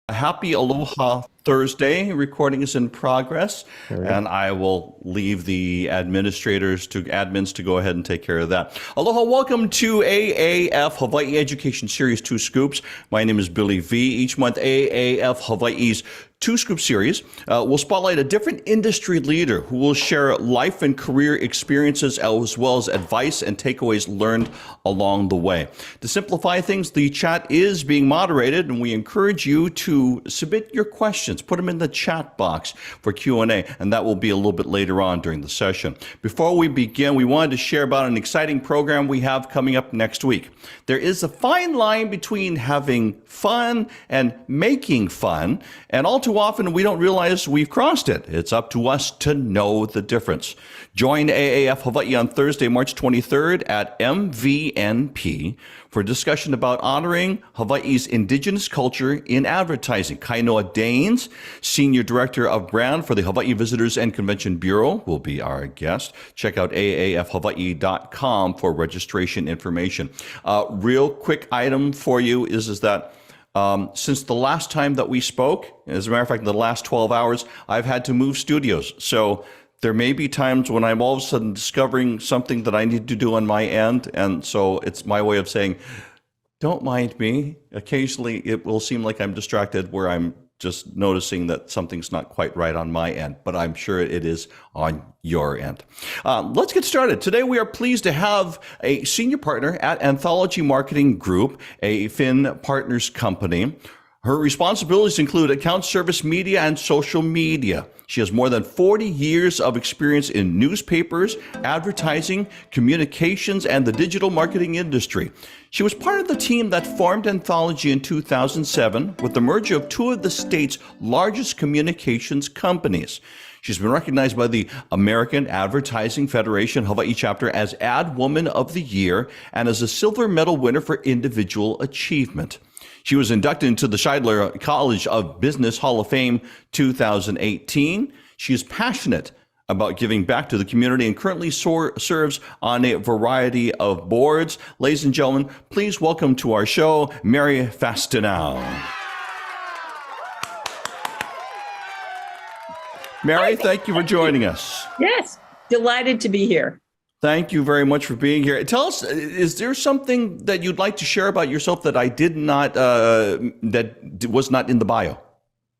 Happy Aloha Thursday. Recording is in progress, All right. and I will leave the admins to go ahead and take care of that. Aloha, welcome to AAF Hawaiʻi Education Series 2 Scoops. My name is Billy V. Each month, AAF Hawaiʻi's 2 Scoop series will spotlight a different industry leader who will share life and career experiences as well as advice and takeaways learned along the way. To simplify things, the chat is being moderated, and we encourage you to submit your questions. Put them in the chat box for Q&A, and that will be a little bit later on during the session. Before we begin, we wanted to share about an exciting program we have coming up next week. There is a fine line between having fun and making fun, and all too often we don't realize we've crossed it. It's up to us to know the difference. Join AAF Hawaiʻi on Thursday, March 23rd at MVNP for a discussion about honoring Hawaii's indigenous culture in advertising. Kainoa Danes, Senior Director of Brand for the Hawaii Visitors and Convention Bureau, will be our guest. Check out aafhawaii.com for registration information. Real quick item for you is that since the last time that we spoke, as a matter of fact, in the last 12 hours, I've had to move studios. So there may be times when I'm all of a sudden discovering something that I need to do on my end. And so it's my way of saying, don't mind me. Occasionally it will seem like I'm distracted where I'm just noticing that something's not quite right on my end, but I'm sure it is on your end. Let's get started. Today, we are pleased to have a senior partner at Anthology Marketing Group, a Finn Partners company. Her responsibilities include account service, media, and social media. She has more than 40 years of experience in newspapers, advertising, communications, and the digital marketing industry. She was part of the team that formed Anthology in 2007 with the merger of 2 of the state's largest communications companies. She's been recognized by the American Advertising Federation Hawaii chapter as Ad Woman of the Year and as a silver medal winner for individual achievement. She was inducted into the Scheidler College of Business Hall of Fame 2018. She is passionate about giving back to the community and currently serves on a variety of boards. Ladies and gentlemen, please welcome to our show, Mary Fastenau. Mary, thank you for joining us. Yes, delighted to be here. Thank you very much for being here. Tell us, is there something that you'd like to share about yourself that I did not, that was not in the bio?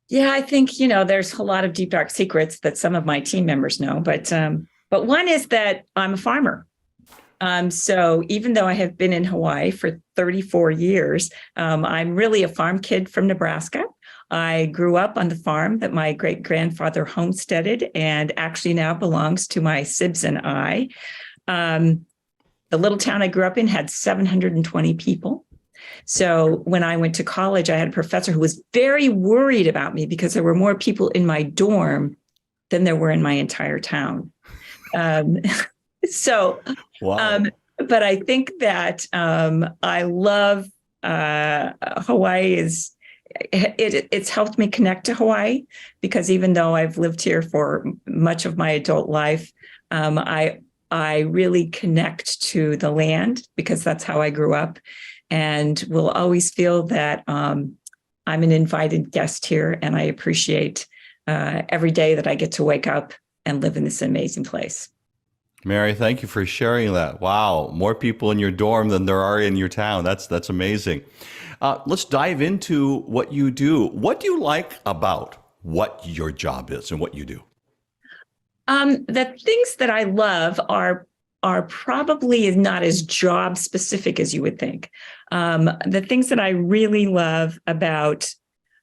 Yeah, I think, there's a lot of deep, dark secrets that some of my team members know, but one is that I'm a farmer. So even though I have been in Hawaii for 34 years, I'm really a farm kid from Nebraska. I grew up on the farm that my great-grandfather homesteaded and actually now belongs to my sibs and I. The little town I grew up in had 720 people. So when I went to college, I had a professor who was very worried about me because there were more people in my dorm than there were in my entire town. Wow. But I think that I love Hawaii. It's helped me connect to Hawaii because even though I've lived here for much of my adult life, I really connect to the land because that's how I grew up, and will always feel that I'm an invited guest here, and I appreciate every day that I get to wake up and live in this amazing place. Mary, thank you for sharing that. Wow, more people in your dorm than there are in your town. That's amazing. Let's dive into what you do. What do you like about what your job is and what you do? The things that I love are probably not as job specific as you would think. The things that I really love about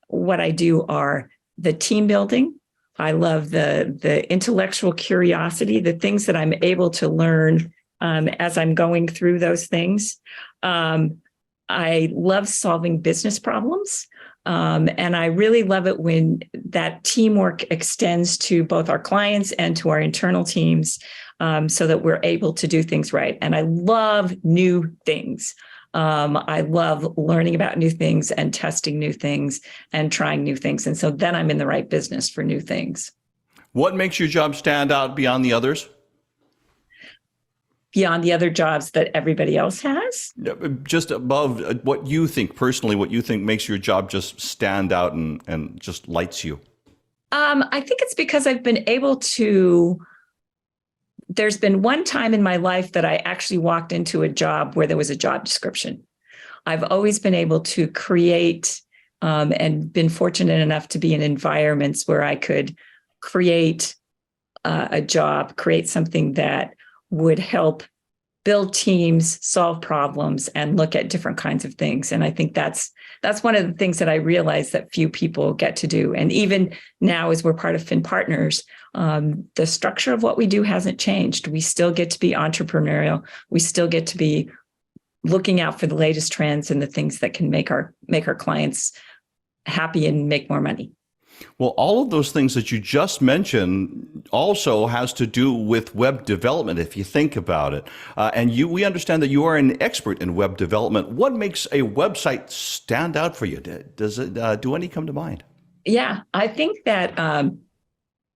what I do are the team building. I love the intellectual curiosity, the things that I'm able to learn as I'm going through those things. I love solving business problems. And I really love it when that teamwork extends to both our clients and to our internal teams so that we're able to do things right. And I love new things. I love learning about new things and testing new things and trying new things. And so then I'm in the right business for new things. What makes your job stand out beyond the others? beyond the other jobs that everybody else has? Just above what you think personally, what you think makes your job just stand out and just lights you. I think it's because I've been able to. There's been one time in my life that I actually walked into a job where there was a job description. I've always been able to create and been fortunate enough to be in environments where I could create a job, create something that would help build teams, solve problems, and look at different kinds of things. And I think that's one of the things that I realize that few people get to do. And even now, as we're part of Fin Partners, the structure of what we do hasn't changed. We still get to be entrepreneurial. We still get to be looking out for the latest trends and the things that can make our clients happy and make more money. Well, all of those things that you just mentioned also has to do with web development, if you think about it. We understand that you are an expert in web development. What makes a website stand out for you? Do any come to mind? Yeah, I think that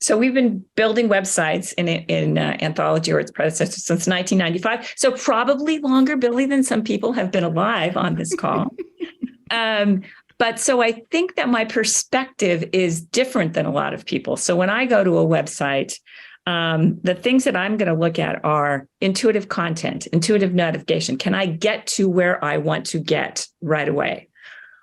so we've been building websites in Anthology or its predecessor since 1995. So probably longer, Billy, than some people have been alive on this call. But so I think that my perspective is different than a lot of people. So when I go to a website, the things that I'm going to look at are intuitive content, intuitive navigation. Can I get to where I want to get right away?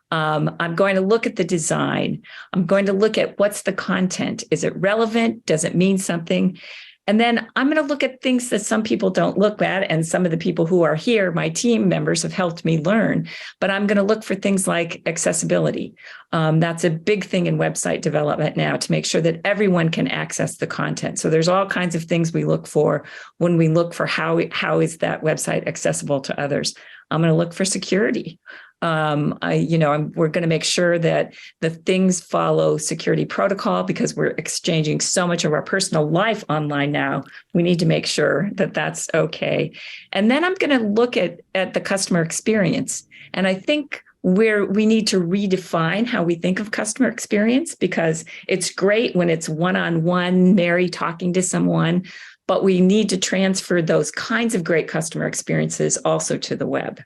I'm going to look at the design. I'm going to look at what's the content. Is it relevant? Does it mean something? And then I'm going to look at things that some people don't look at. And some of the people who are here, my team members, have helped me learn. But I'm going to look for things like accessibility. That's a big thing in website development now, to make sure that everyone can access the content. So there's all kinds of things we look for when we look for how is that website accessible to others. I'm going to look for security. We're going to make sure that the things follow security protocol, because we're exchanging so much of our personal life online now. We need to make sure that that's okay. And then I'm going to look at the customer experience. And I think we need to redefine how we think of customer experience, because it's great when it's one-on-one, Mary talking to someone, but we need to transfer those kinds of great customer experiences also to the web.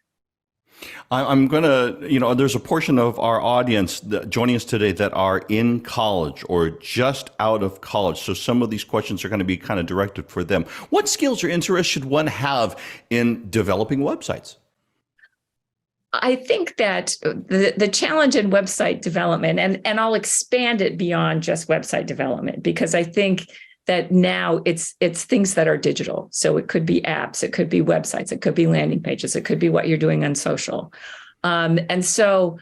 I'm going to, there's a portion of our audience joining us today that are in college or just out of college. So some of these questions are going to be kind of directed for them. What skills or interests should one have in developing websites? I think that the challenge in website development, and I'll expand it beyond just website development, because I think that now it's things that are digital. So it could be apps, it could be websites, it could be landing pages, it could be what you're doing on social. And so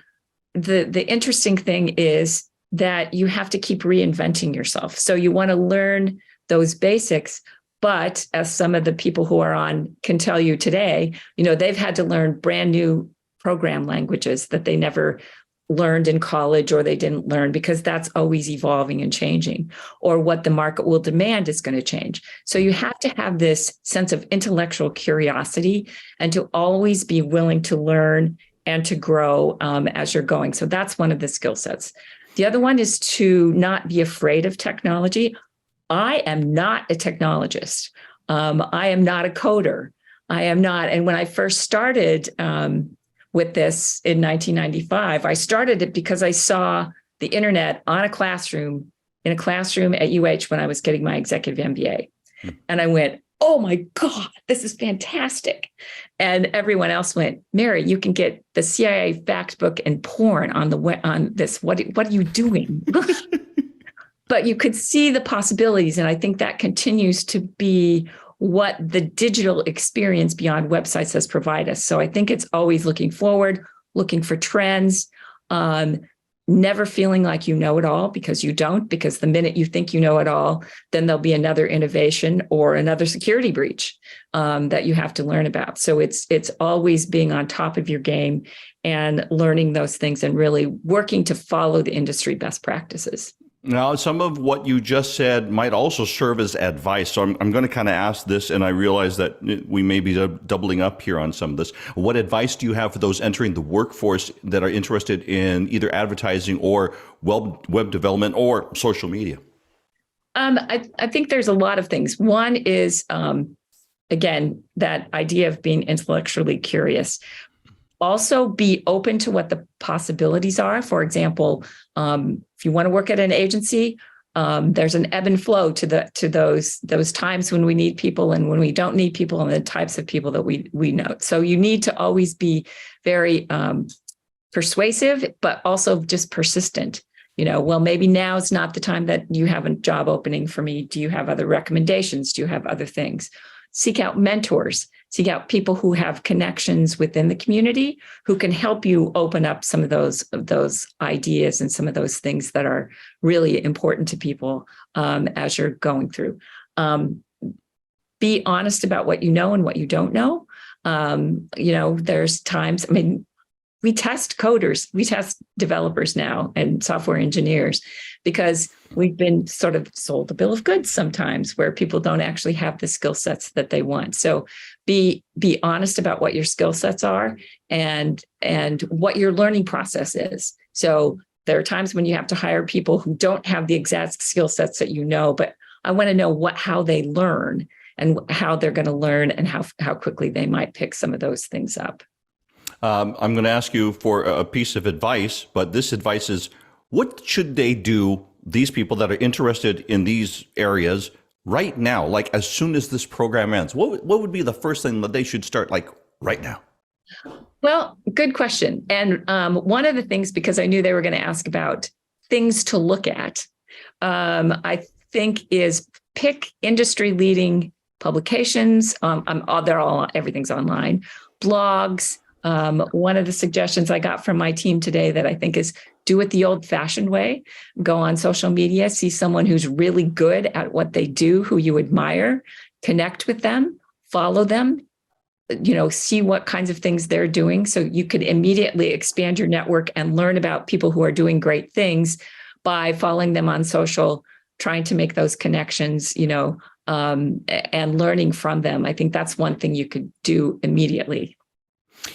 the interesting thing is that you have to keep reinventing yourself. So you want to learn those basics, but as some of the people who are on can tell you today, they've had to learn brand new program languages that they never learned in college, or they didn't learn, because that's always evolving and changing, or what the market will demand is going to change. So you have to have this sense of intellectual curiosity and to always be willing to learn and to grow as you're going. So that's one of the skill sets. The other one is to not be afraid of technology. I am not a technologist. I am not a coder. I am not. And when I first started with this in 1995, I started it because I saw the internet in a classroom at UH when I was getting my executive MBA. And I went, oh my God, this is fantastic. And everyone else went, Mary, you can get the CIA fact book and porn on this. What are you doing? But you could see the possibilities. And I think that continues to be what the digital experience beyond websites has provided us. So I think it's always looking forward, looking for trends, never feeling like you know it all, because you don't, because the minute you think you know it all, then there'll be another innovation or another security breach that you have to learn about. So it's always being on top of your game and learning those things and really working to follow the industry best practices. Now, some of what you just said might also serve as advice. So I'm going to kind of ask this, and I realize that we may be doubling up here on some of this. What advice do you have for those entering the workforce that are interested in either advertising or web development or social media? I think there's a lot of things. One is again, that idea of being intellectually curious. Also be open to what the possibilities are. For example, if you want to work at an agency, there's an ebb and flow to those times when we need people and when we don't need people, and the types of people that we know. So you need to always be very persuasive, but also just persistent. Well, maybe now is not the time that you have a job opening for me. Do you have other recommendations? Do you have other things? Seek out mentors. Seek out people who have connections within the community who can help you open up some of those ideas and some of those things that are really important to people as you're going through. Be honest about what you know and what you don't know. There's times, we test coders, we test developers now and software engineers because we've been sort of sold a bill of goods sometimes where people don't actually have the skill sets that they want. So be honest about what your skill sets are and what your learning process is. So there are times when you have to hire people who don't have the exact skill sets that but I want to know how they learn and how they're going to learn and how quickly they might pick some of those things up. I'm going to ask you for a piece of advice, but this advice is, what should they do, these people that are interested in these areas right now, like as soon as this program ends? What would be the first thing that they should start like right now? Well, good question. And one of the things, because I knew they were going to ask about things to look at, I think is pick industry leading publications. Everything's online, blogs. One of the suggestions I got from my team today that I think is do it the old-fashioned way. Go on social media, see someone who's really good at what they do, who you admire, connect with them, follow them, see what kinds of things they're doing. So you could immediately expand your network and learn about people who are doing great things by following them on social, trying to make those connections, and learning from them. I think that's one thing you could do immediately.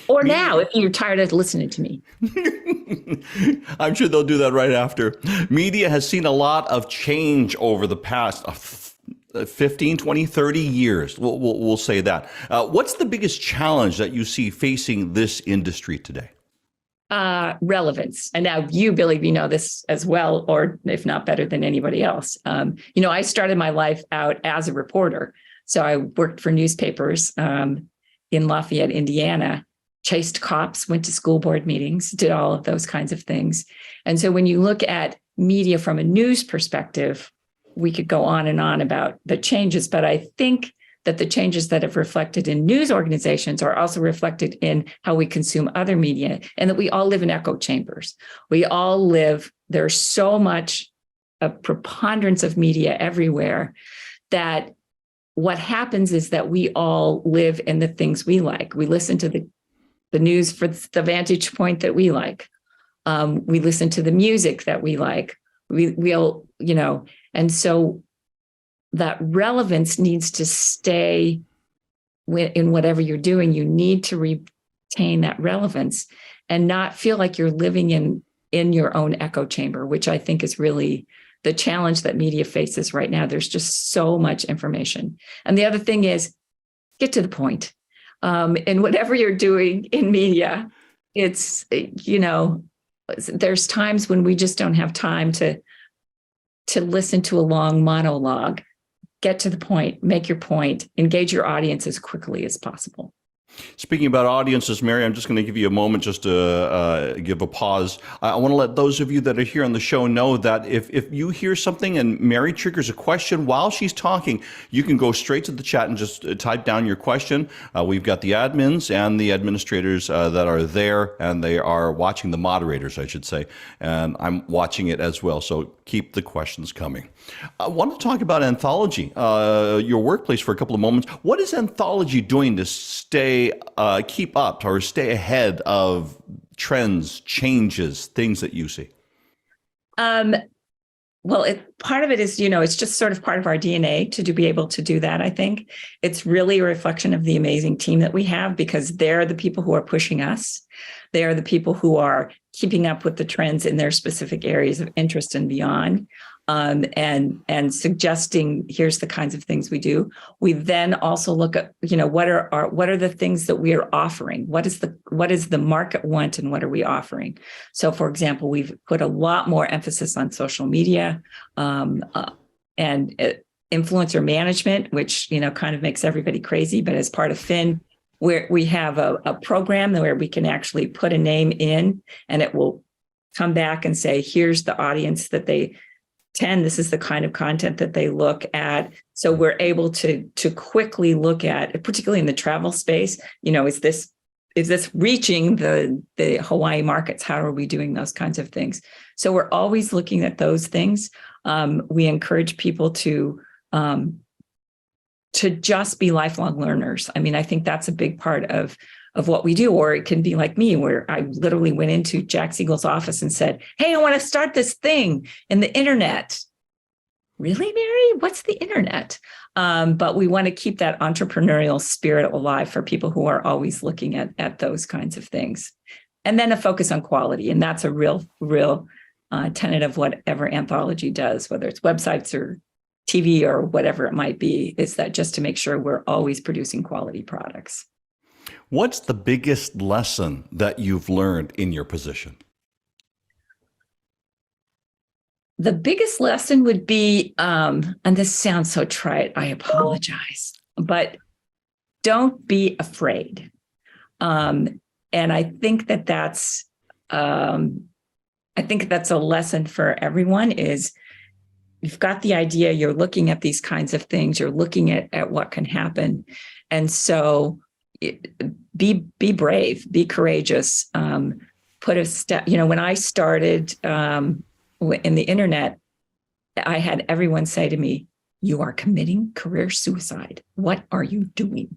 Or now, if you're tired of listening to me. I'm sure they'll do that right after. Media has seen a lot of change over the past 15, 20, 30 years. We'll say that. What's the biggest challenge that you see facing this industry today? Relevance. And now you, Billy, you know this as well, or if not better than anybody else. I started my life out as a reporter. So I worked for newspapers in Lafayette, Indiana, chased cops, went to school board meetings, did all of those kinds of things. And so when you look at media from a news perspective, we could go on and on about the changes, but I think that the changes that have reflected in news organizations are also reflected in how we consume other media, and that we all live in echo chambers. There's so much a preponderance of media everywhere that what happens is that we all live in the things we like. We listen to the news for the vantage point that we like. We listen to the music that we like. And so that relevance needs to stay in whatever you're doing. You need to retain that relevance and not feel like you're living in your own echo chamber, which I think is really the challenge that media faces right now. There's just so much information. And the other thing is, get to the point. And whatever you're doing in media, it's, there's times when we just don't have time to listen to a long monologue. Get to the point, make your point, engage your audience as quickly as possible. Speaking about audiences, Mary, I'm just going to give you a moment just to give a pause. I want to let those of you that are here on the show know that if you hear something and Mary triggers a question while she's talking, you can go straight to the chat and just type down your question. We've got the admins and the administrators that are there, and they are watching the moderators, I should say, and I'm watching it as well, so keep the questions coming. I want to talk about Anthology, your workplace, for a couple of moments. What is Anthology doing to keep up or stay ahead of trends, changes, things that you see? Well, part of it is, it's just sort of part of our DNA to be able to do that. I think it's really a reflection of the amazing team that we have, because they're the people who are pushing us. They are the people who are keeping up with the trends in their specific areas of interest and beyond. and suggesting here's the kinds of things we do. We then also look at, what are the things that we are offering? What is the market want and what are we offering? So, for example, we've put a lot more emphasis on social media and influencer management, which kind of makes everybody crazy. But as part of Fin, where we have a program where we can actually put a name in, and it will come back and say, here's the audience that they tend, this is the kind of content that they look at. So we're able to quickly look at, particularly in the travel space, is this reaching the Hawaii markets? How are we doing those kinds of things? So we're always looking at those things. We encourage people to just be lifelong learners. I mean, I think that's a big part of what we do. Or it can be like me, where I literally went into Jack Siegel's office and said, hey, I want to start this thing in the internet. Really, Mary? What's the internet? But we want to keep that entrepreneurial spirit alive for people who are always looking at those kinds of things. And then a focus on quality. And that's a real tenet of whatever Anthology does, whether it's websites or TV or whatever it might be, is that just to make sure we're always producing quality products. What's the biggest lesson that you've learned in your position? The biggest lesson would be, and this sounds so trite, I apologize, but don't be afraid. And I think that's a lesson for everyone. Is you've got the idea, you're looking at these kinds of things, you're looking at what can happen. And so be brave, be courageous, put a step, when I started in the internet, I had everyone say to me, you are committing career suicide. What are you doing?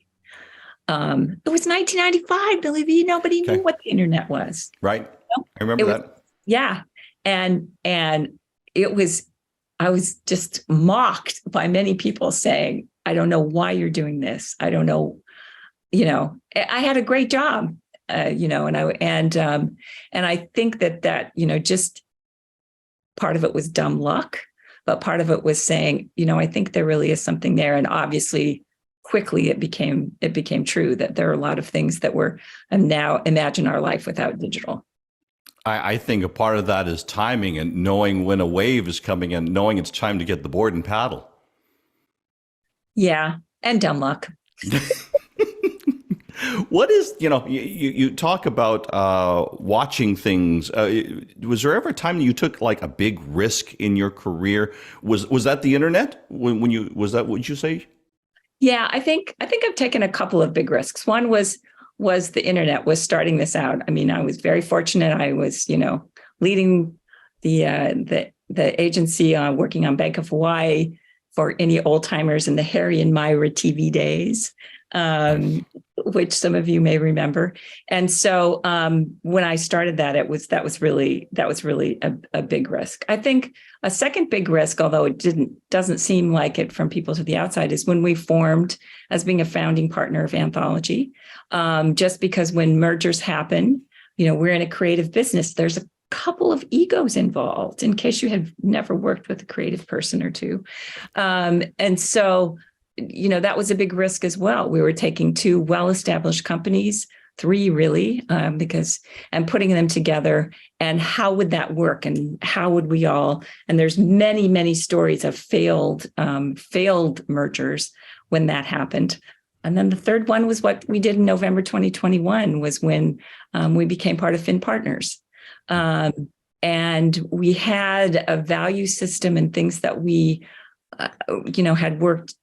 It was 1995, believe me, nobody knew what the internet was. Right. I remember that. Yeah. And it was, I was just mocked by many people saying, I don't know why you're doing this. I don't know. I had a great job, and I think that, just part of it was dumb luck, but part of it was saying, I think there really is something there. And obviously quickly it became true that there are a lot of things that were, and now imagine our life without digital. I think a part of that is timing and knowing when a wave is coming and knowing it's time to get the board and paddle. Yeah. And dumb luck. What is, you talk about watching things. Was there ever a time that you took like a big risk in your career? Was that the internet? Was that what you say? Yeah, I think I've taken a couple of big risks. One was the internet, was starting this out. I mean, I was very fortunate. I was, leading the agency, working on Bank of Hawaii for any old timers in the Harry and Myra TV days, which some of you may remember. And so when I started that, that was really a big risk. I think a second big risk, although it doesn't seem like it from people to the outside, is when we formed as being a founding partner of Anthology. Just because when mergers happen, we're in a creative business, there's a couple of egos involved, in case you have never worked with a creative person or two. And so, that was a big risk as well. We were taking two well-established companies, three really, and putting them together, and how would that work? And how would we all, and there's many, many stories of failed mergers when that happened. And then the third one was what we did in November 2021, was when we became part of Fin Partners. And we had a value system and things that we, had worked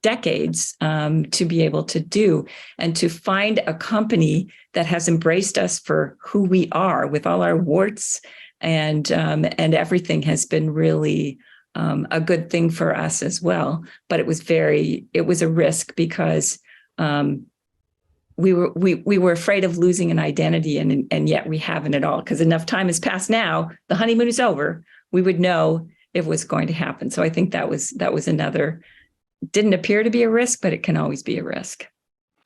decades to be able to do, and to find a company that has embraced us for who we are with all our warts and everything has been really a good thing for us as well. But it was a risk because we were afraid of losing an identity, and yet we haven't at all, because enough time has passed now. The honeymoon is over. We would know if it was going to happen. So I think that was another, didn't appear to be a risk, but it can always be a risk.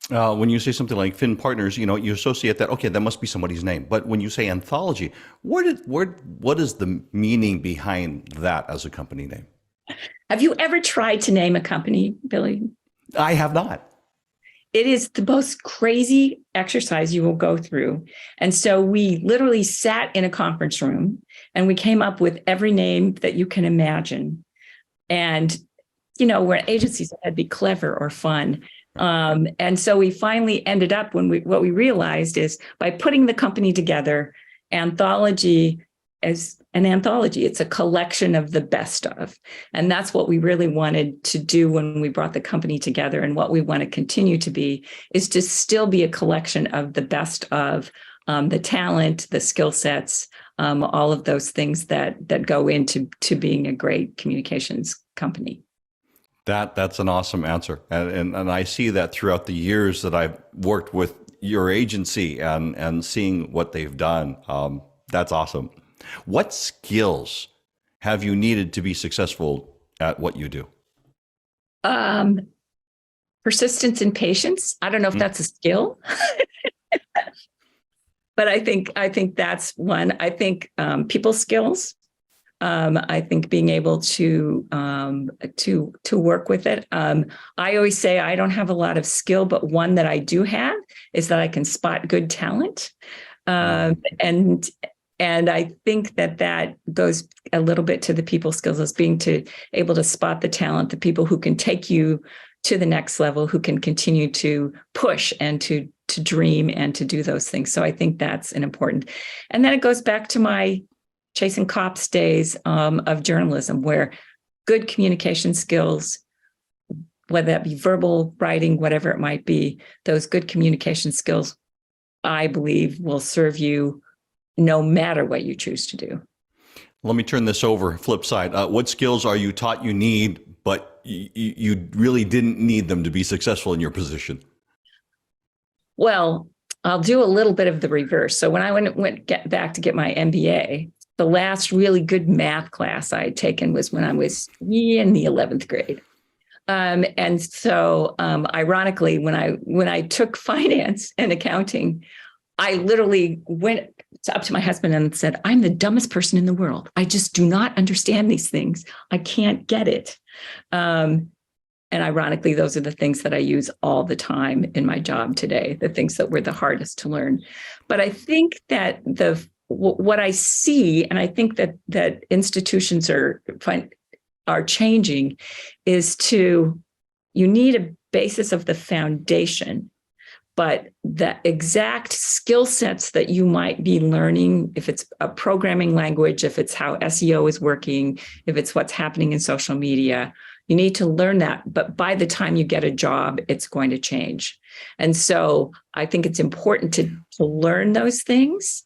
When you say something like Finn Partners, you associate that, okay, that must be somebody's name. But when you say Anthology, what is the meaning behind that as a company name? Have you ever tried to name a company, Billy? I have not. It is the most crazy exercise you will go through. And so we literally sat in a conference room and we came up with every name that you can imagine. And, we're an agency, so that'd be clever or fun. And so we finally ended up what we realized is by putting the company together, Anthology as an anthology, it's a collection of the best of. And that's what we really wanted to do when we brought the company together. And what we want to continue to be is to still be a collection of the best of the talent, the skill sets, all of those things that go into being a great communications company. That's an awesome answer. And I see that throughout the years that I've worked with your agency and seeing what they've done. That's awesome. What skills have you needed to be successful at what you do? Persistence and patience. I don't know if that's a skill, but I think that's one. I think people skills. I think being able to work with it. I always say I don't have a lot of skill, but one that I do have is that I can spot good talent, and I think that goes a little bit to the people skills as being able to spot the talent, the people who can take you to the next level, who can continue to push and to dream and to do those things. So I think that's an important. And then it goes back to my chasing cops days of journalism, where good communication skills, whether that be verbal, writing, whatever it might be, those good communication skills, I believe, will serve you no matter what you choose to do. Let me turn this over, flip side. What skills are you taught you need, but you really didn't need them to be successful in your position? Well, I'll do a little bit of the reverse. So when I went back to get my MBA, the last really good math class I had taken was when I was in the 11th grade. And so ironically, when I took finance and accounting, I literally went up to my husband and said, I'm the dumbest person in the world. I just do not understand these things. I can't get it. And ironically, those are the things that I use all the time in my job today, the things that were the hardest to learn. But I think that what I see, and I think that institutions are changing, is you need a basis of the foundation, but the exact skill sets that you might be learning, if it's a programming language, if it's how SEO is working, if it's what's happening in social media, you need to learn that. But by the time you get a job, it's going to change. And so I think it's important to learn those things,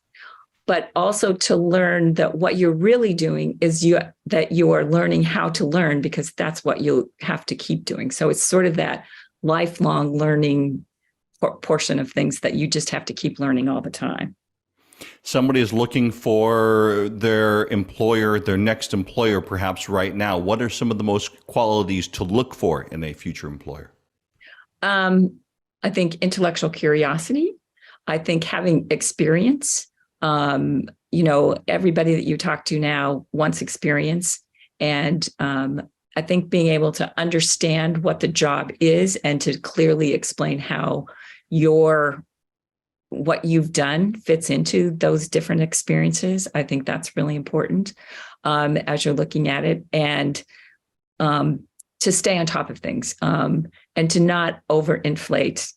but also to learn that what you're really doing is that you are learning how to learn, because that's what you'll have to keep doing. So it's sort of that lifelong learning portion of things that you just have to keep learning all the time. Somebody is looking for their employer, their next employer, perhaps right now. What are some of the most qualities to look for in a future employer? I think intellectual curiosity. I think having experience. Everybody that you talk to now wants experience. And I think being able to understand what the job is and to clearly explain how what you've done fits into those different experiences. I think that's really important as you're looking at it, and to stay on top of things and to not overinflate.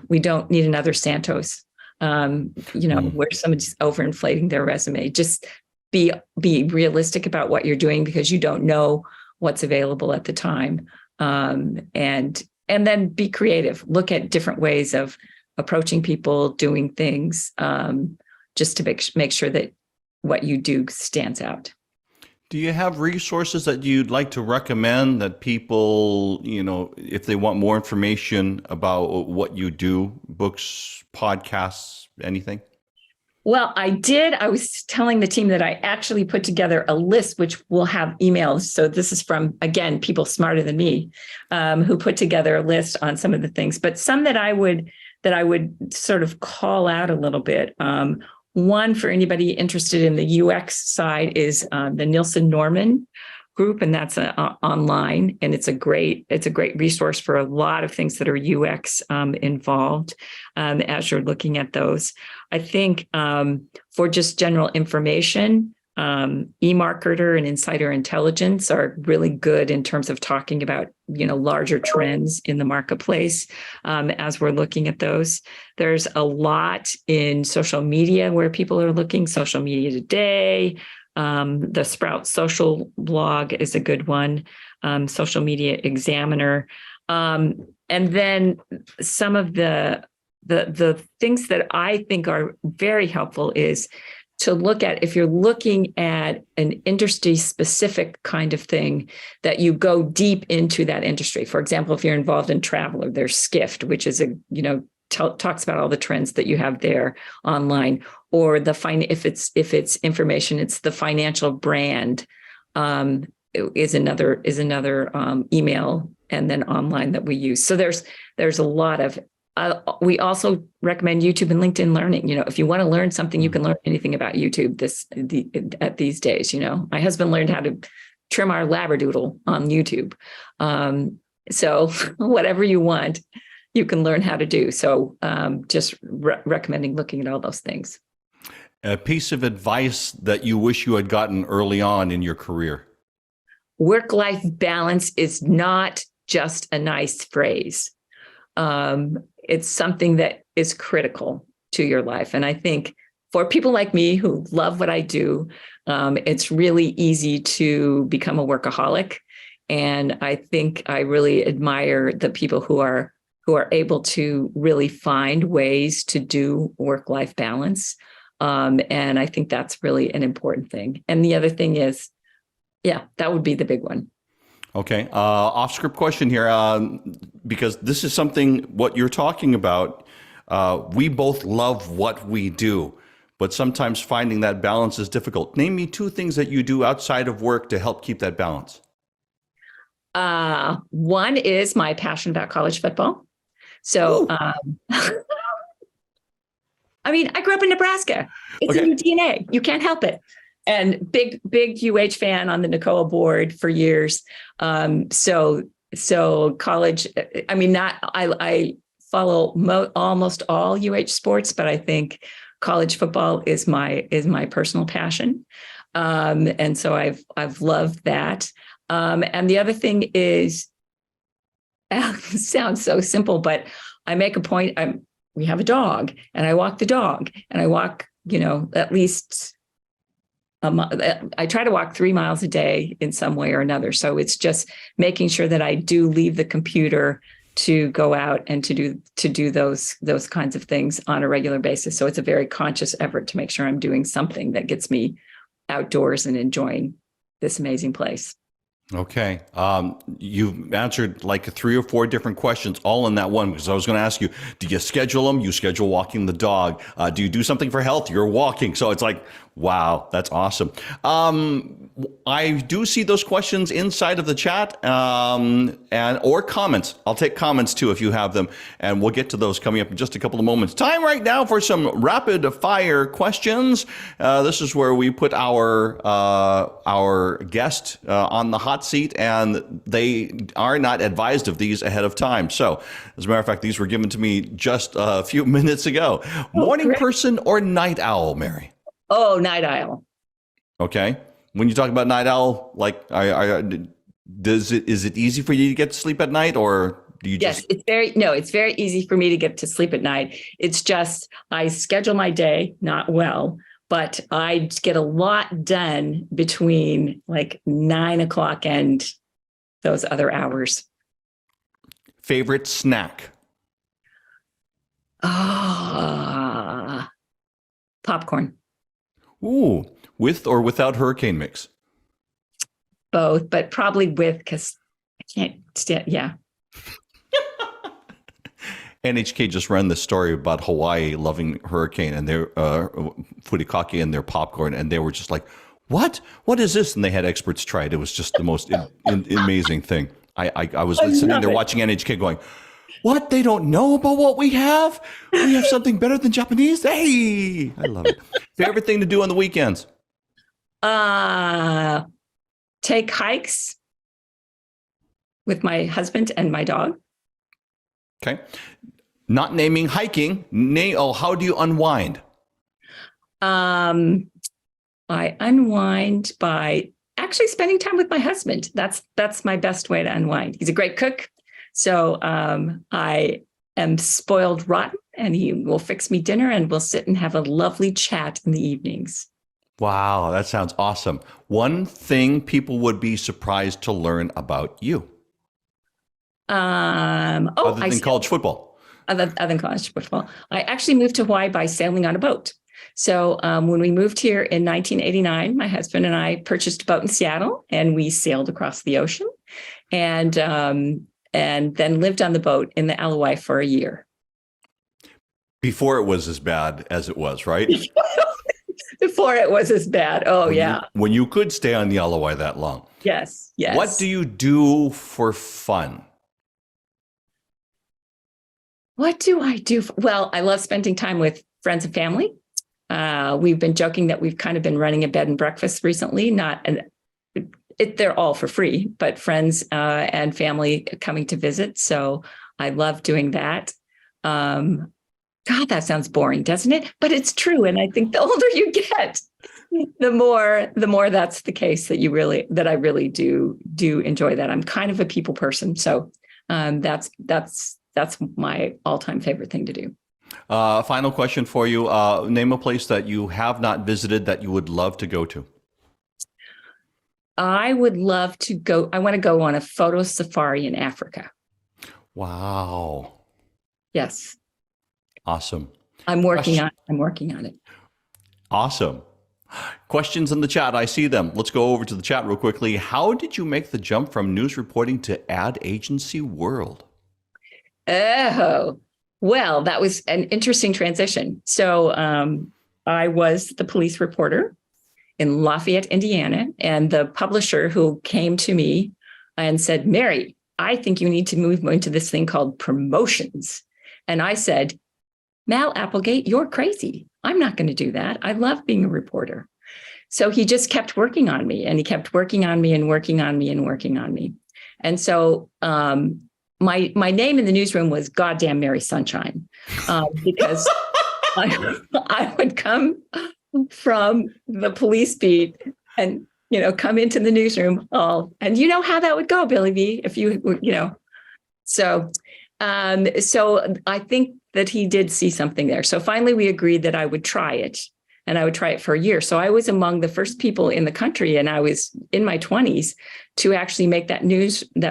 We don't need another Santos. Where somebody's overinflating their resume. Just be realistic about what you're doing, because you don't know what's available at the time. And then be creative. Look at different ways of approaching people, doing things, just to make sure that what you do stands out. Do you have resources that you'd like to recommend that people, if they want more information about what you do, books, podcasts, anything? Well, I did. I was telling the team that I actually put together a list, which will have emails. So this is from, again, people smarter than me, who put together a list on some of the things, but some that I would sort of call out a little bit. One for anybody interested in the UX side is the Nielsen Norman group, and that's online, and it's a great resource for a lot of things that are UX involved as you're looking at those. I think for just general information, eMarketer and Insider Intelligence are really good in terms of talking about larger trends in the marketplace as we're looking at those. There's a lot in social media where people are looking. Social Media Today. The Sprout Social blog is a good one. Social Media Examiner. And then some of the things that I think are very helpful is to look at, if you're looking at an industry specific kind of thing, that you go deep into that industry. For example, if you're involved in travel, there's Skift, which is talks about all the trends that you have there online, or if it's information, it's the Financial Brand is another email and then online that we use. So there's a lot of. We also recommend YouTube and LinkedIn Learning. If you want to learn something, you can learn anything about YouTube at these days. My husband learned how to trim our Labradoodle on YouTube. So whatever you want, you can learn how to do. So just recommending looking at all those things. A piece of advice that you wish you had gotten early on in your career. Work-life balance is not just a nice phrase. It's something that is critical to your life. And I think for people like me who love what I do, it's really easy to become a workaholic. And I think I really admire the people who are able to really find ways to do work-life balance. And I think that's really an important thing. And the other thing is, that would be the big one. Okay. Off script question here, because this is something, what you're talking about, we both love what we do, but sometimes finding that balance is difficult. Name me 2 things that you do outside of work to help keep that balance. One is my passion about college football. So, I grew up in Nebraska. It's in your DNA. You can't help it. And big UH fan on the NACOA board for years. So college. I follow almost all UH sports, but I think college football is my personal passion, and so I've loved that. And the other thing is, it sounds so simple, but I make a point. We have a dog, and I walk the dog, and I walk at least. I try to walk 3 miles a day in some way or another. So it's just making sure that I do leave the computer to go out and to do those kinds of things on a regular basis. So it's a very conscious effort to make sure I'm doing something that gets me outdoors and enjoying this amazing place. Okay. You've answered like 3 or 4 different questions all in that one, because I was going to ask you, do you schedule them? You schedule walking the dog. Do you do something for health? You're walking. So it's like, wow, that's awesome. I do see those questions inside of the chat or comments. I'll take comments too if you have them, and we'll get to those coming up in just a couple of moments. Time right now for some rapid fire questions. This is where we put our guest on the hot seat, and they are not advised of these ahead of time. So, as a matter of fact, these were given to me just a few minutes ago. Morning person or night owl, Mary? Oh, night owl. Okay. When you talk about night owl, like, is it easy for you to get to sleep at night, or do you just? Yes, it's very easy for me to get to sleep at night. It's just, I schedule my day not well, but I get a lot done between like 9 o'clock and those other hours. Favorite snack? Popcorn. Ooh, with or without hurricane mix? Both, but probably with, because I can't stand, yeah. NHK just ran this story about Hawaii loving hurricane and their furikake and their popcorn, and they were just like, "What? What is this?" And they had experts try it. It was just the most amazing thing. I was sitting there watching NHK, going, "What? They don't know about what we have? We have something better than Japanese." Hey, I love it. Favorite thing to do on the weekends? Take hikes with my husband and my dog. Okay. Not naming hiking. How do you unwind? I unwind by actually spending time with my husband. That's my best way to unwind. He's a great cook. So I am spoiled rotten, and he will fix me dinner, and we'll sit and have a lovely chat in the evenings. Wow, that sounds awesome. One thing people would be surprised to learn about you. Other than college football. Other than college football. I actually moved to Hawaii by sailing on a boat. So when we moved here in 1989, my husband and I purchased a boat in Seattle, and we sailed across the ocean, and then lived on the boat in the LOI for a year. Before it was as bad as it was, right? Before it was as bad. Oh, yeah. When you could stay on the LOI that long. Yes, yes. What do you do for fun? What do I do? Well, I love spending time with friends and family. We've been joking that we've kind of been running a bed and breakfast recently. They're all for free, but friends and family coming to visit. So I love doing that. God, that sounds boring, doesn't it? But it's true. And I think the older you get, the more that's the case, that I really do enjoy that. I'm kind of a people person. So that's my all-time favorite thing to do. Final question for you. Name a place that you have not visited that you would love to go to. I would love to go. I want to go on a photo safari in Africa. Wow. Yes. Awesome. I'm working on it. Awesome. Questions in the chat. I see them. Let's go over to the chat real quickly. How did you make the jump from news reporting to ad agency world? Oh, well, that was an interesting transition. So I was the police reporter in Lafayette, Indiana, and the publisher who came to me and said, "Mary, I think you need to move into this thing called promotions." And I said, "Mal Applegate, you're crazy. I'm not going to do that. I love being a reporter." So he just kept working on me, and he kept working on me and working on me and working on me. And so my name in the newsroom was Goddamn Mary Sunshine, because I would come from the police beat and, come into the newsroom and you know how that would go, Billy V, if so I think that he did see something there. So finally we agreed that I would try it, and I would try it for a year. So I was among the first people in the country, and I was in my 20s, to actually make that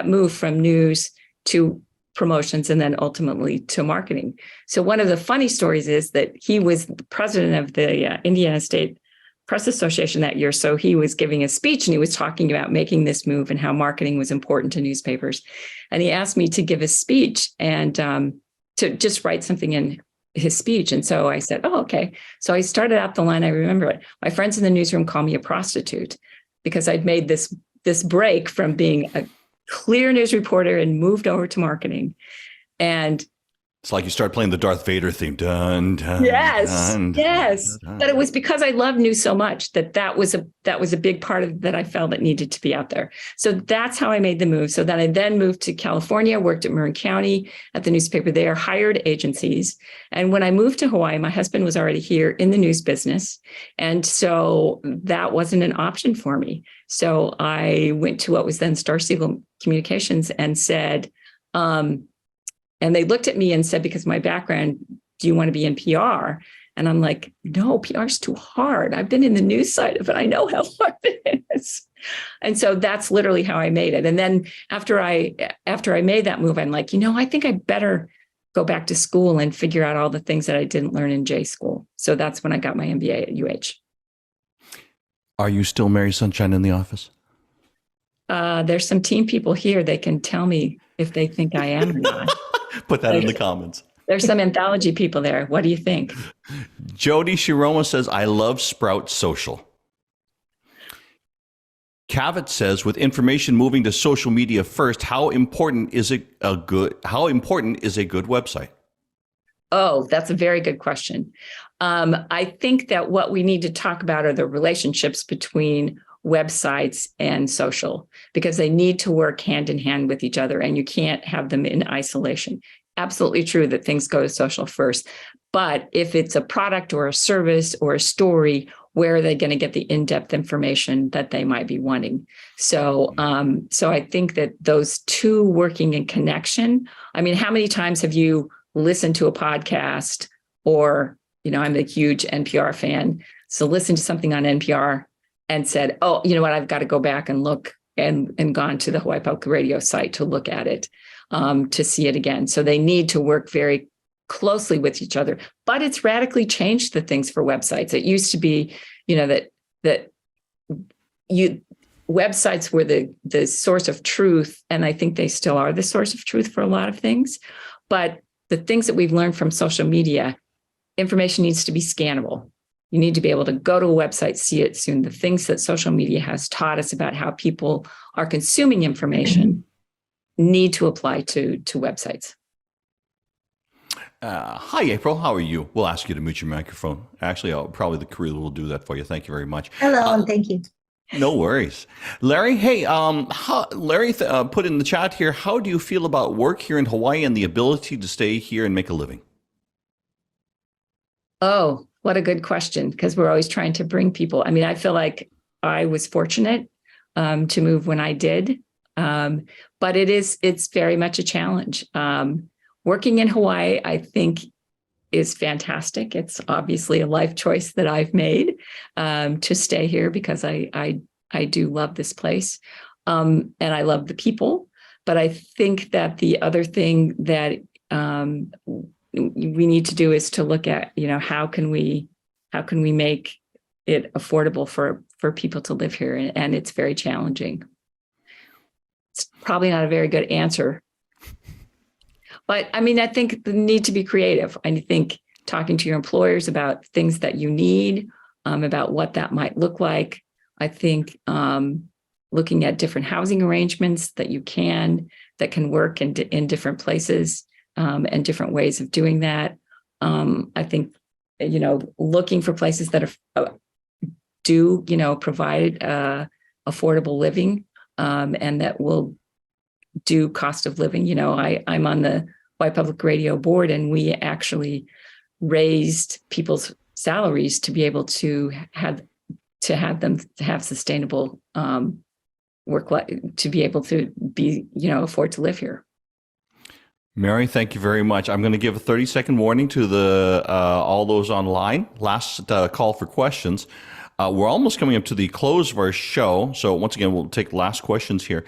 move from news to promotions and then ultimately to marketing. So one of the funny stories is that he was the president of the Indiana State Press Association that year. So he was giving a speech, and he was talking about making this move and how marketing was important to newspapers. And he asked me to give a speech and to just write something in his speech. And so I said, "Oh, okay." So I started out the line. I remember it. My friends in the newsroom call me a prostitute, because I'd made this break from being a clear news reporter and moved over to marketing. And it's like you start playing the Darth Vader theme. Dun, dun, yes, dun, yes. Dun, dun. But it was because I love news so much that was a big part of that I felt that needed to be out there. So that's how I made the move. So then I moved to California, worked at Marin County at the newspaper there, hired agencies. And when I moved to Hawaii, my husband was already here in the news business. And so that wasn't an option for me. So I went to what was then Star Siegel Communications and said, and they looked at me and said, because of my background, "Do you want to be in PR?" And I'm like, "No, PR is too hard. I've been in the news side of it. I know how hard it is." And so that's literally how I made it. And then after I made that move, I'm like, I think I better go back to school and figure out all the things that I didn't learn in J school. So that's when I got my MBA at UH. Are you still Mary Sunshine in the office? There's some team people here. They can tell me if they think I am or not. Put that in the comments. There's some Anthology people there. What do you think? Jody Shiroma says, I love Sprout Social. Cavett says, with information moving to social media first, how important is a good website? Oh, that's a very good question. I think that what we need to talk about are the relationships between websites and social, because they need to work hand in hand with each other, and you can't have them in isolation. Absolutely true that things go to social first. But if it's a product or a service or a story, where are they going to get the in-depth information that they might be wanting? So I think that those two working in connection. I mean, how many times have you listened to a podcast, or, I'm a huge NPR fan, so listen to something on NPR and said, oh, you know what, I've got to go back and look, and gone to the Hawaii Public Radio site to look at it, to see it again. So they need to work very closely with each other. But it's radically changed the things for websites. It used to be, websites were the source of truth, and I think they still are the source of truth for a lot of things. But the things that we've learned from social media, information needs to be scannable. You need to be able to go to a website, see it soon. The things that social media has taught us about how people are consuming information need to apply to websites. Hi, April. How are you? We'll ask you to mute your microphone. Actually, probably the crew will do that for you. Thank you very much. Hello, and thank you. No worries. Larry, hey, Larry put in the chat here, how do you feel about work here in Hawaii and the ability to stay here and make a living? Oh, what a good question, because we're always trying to bring people. I mean, I feel like I was fortunate to move when I did, but it's very much a challenge. Working in Hawaii, I think, is fantastic. It's obviously a life choice that I've made to stay here, because I do love this place, and I love the people. But I think that the other thing that we need to do is to look at, how can we make it affordable for people to live here, and it's very challenging. It's probably not a very good answer. But I mean, I think the need to be creative. I think talking to your employers about things that you need, about what that might look like. I think looking at different housing arrangements that can work in different places, and different ways of doing that. I think, looking for places that do provide affordable living, and that will do cost of living. I'm on the Hawaii Public Radio board, and we actually raised people's salaries to be able to have them to have sustainable work life, to be able to afford to live here. Mary, thank you very much. I'm going to give a 30-second warning to all those online. Last call for questions. We're almost coming up to the close of our show, so once again, we'll take last questions here.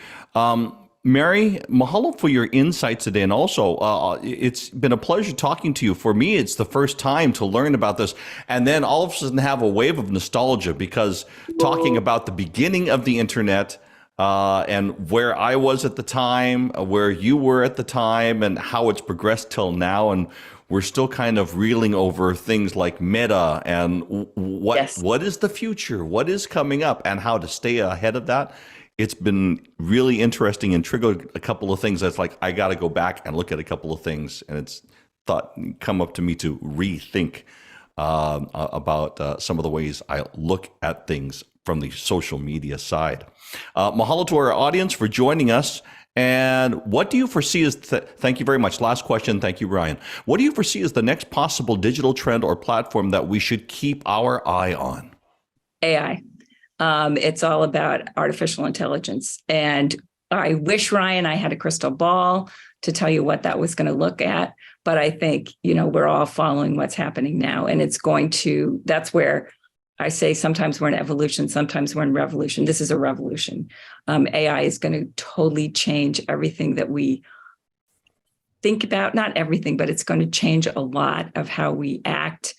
Mary, mahalo for your insights today. And also, it's been a pleasure talking to you. For me, it's the first time to learn about this, and then all of a sudden have a wave of nostalgia, because talking about the beginning of the internet, and where I was at the time, where you were at the time, and how it's progressed till now. And we're still kind of reeling over things like Meta and what is the future, what is coming up, and how to stay ahead of that. It's been really interesting and triggered a couple of things that's like, I got to go back and look at a couple of things. And it's come up to me to rethink about some of the ways I look at things from the social media side. Mahalo to our audience for joining us. And what do you foresee as, thank you very much. Last question. Thank you, Brian. What do you foresee as the next possible digital trend or platform that we should keep our eye on? AI. It's all about artificial intelligence. And I wish, Ryan, I had a crystal ball to tell you what that was going to look at. But I think, we're all following what's happening now. And that's where I say sometimes we're in evolution, sometimes we're in revolution. This is a revolution. AI is going to totally change everything that we think about. Not everything, but it's going to change a lot of how we act,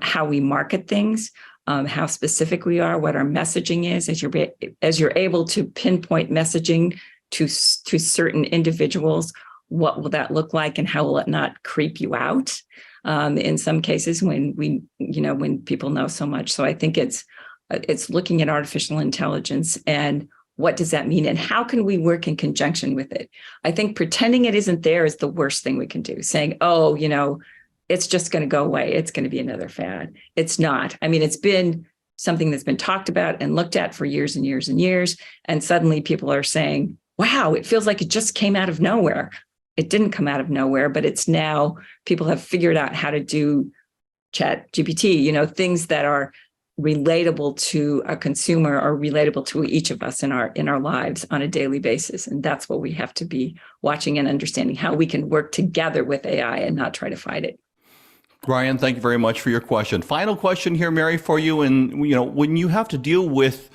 how we market things. How specific we are, what our messaging is, as you're able to pinpoint messaging to certain individuals, what will that look like, and how will it not creep you out? In some cases, when when people know so much. So I think it's looking at artificial intelligence and what does that mean, and how can we work in conjunction with it? I think pretending it isn't there is the worst thing we can do. Saying, oh, it's just going to go away. It's going to be another fad. It's not. I mean, it's been something that's been talked about and looked at for years and years and years. And suddenly people are saying, wow, it feels like it just came out of nowhere. It didn't come out of nowhere, but it's now people have figured out how to do chat GPT, things that are relatable to a consumer or relatable to each of us in our lives on a daily basis. And that's what we have to be watching and understanding, how we can work together with AI and not try to fight it. Brian, thank you very much for your question. Final question here, Mary, for you. And when you have to deal with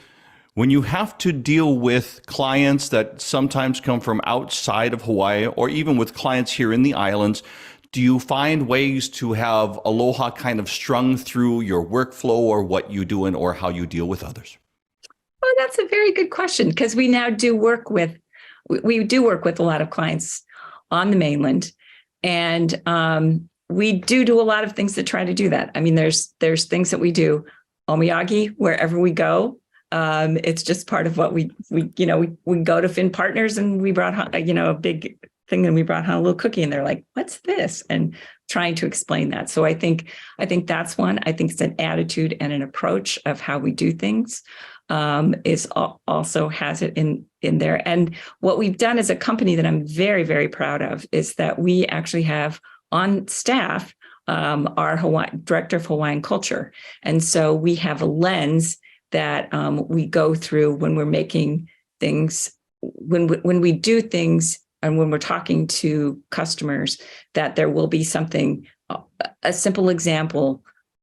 clients that sometimes come from outside of Hawaii, or even with clients here in the islands, do you find ways to have aloha kind of strung through your workflow or what you do or how you deal with others? Well, that's a very good question, because we now do work with a lot of clients on the mainland, and we do a lot of things to try to do that. I mean, there's things that we do omiyagi wherever we go. It's just part of what we go to Finn Partners, and we brought a big thing, and we brought home a little cookie, and they're like, what's this? And trying to explain that. So I think that's one. I think it's an attitude and an approach of how we do things also has it in there. And what we've done as a company that I'm very, very proud of is that we actually have on staff our director of Hawaiian culture. And so we have a lens that we go through when we're making things, when we do things, and when we're talking to customers, that there will be something, a simple example,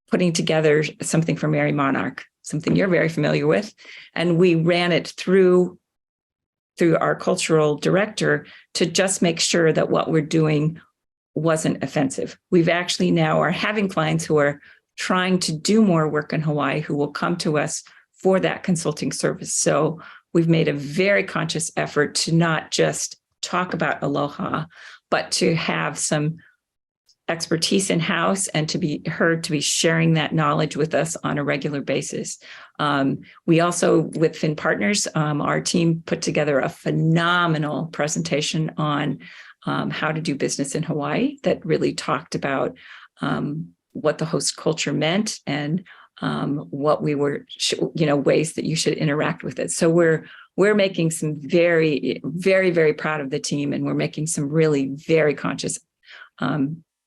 putting together something for Mary Monarch, something you're very familiar with. And we ran it through our cultural director to just make sure that what we're doing wasn't offensive. We've actually now are having clients who are trying to do more work in Hawaii who will come to us for that consulting service. So we've made a very conscious effort to not just talk about aloha, but to have some expertise in-house and to be heard, to be sharing that knowledge with us on a regular basis. We also, with Finn Partners, our team put together a phenomenal presentation on how to do business in Hawaii that really talked about what the host culture meant and what we were, ways that you should interact with it. So we're making some very, very, very proud of the team, and we're making some really very conscious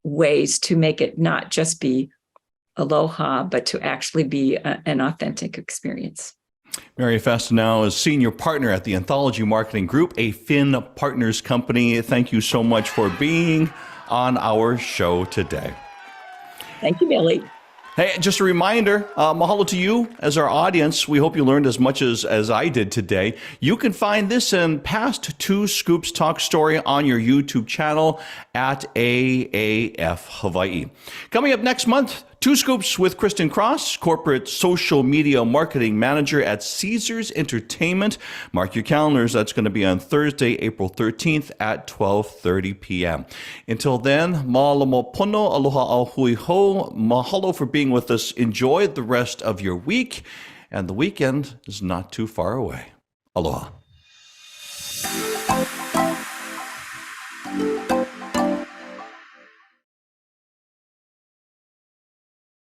ways to make it not just be aloha, but to actually be an authentic experience. Mary Fastenau is Senior Partner at the Anthology Marketing Group, a Finn Partners company. Thank you so much for being on our show today. Thank you, Billy. Hey, just a reminder, mahalo to you as our audience. We hope you learned as much as I did today. You can find this and past Two Scoops Talk Story on your YouTube channel at AAF Hawaiʻi. Coming up next month, Two Scoops with Kristen Cross, Corporate Social Media Marketing Manager at Caesars Entertainment. Mark your calendars. That's going to be on Thursday, April 13th at 12:30 p.m. Until then, mahalo pono, aloha au hui ho. Mahalo for being with us. Enjoy the rest of your week, and the weekend is not too far away. Aloha.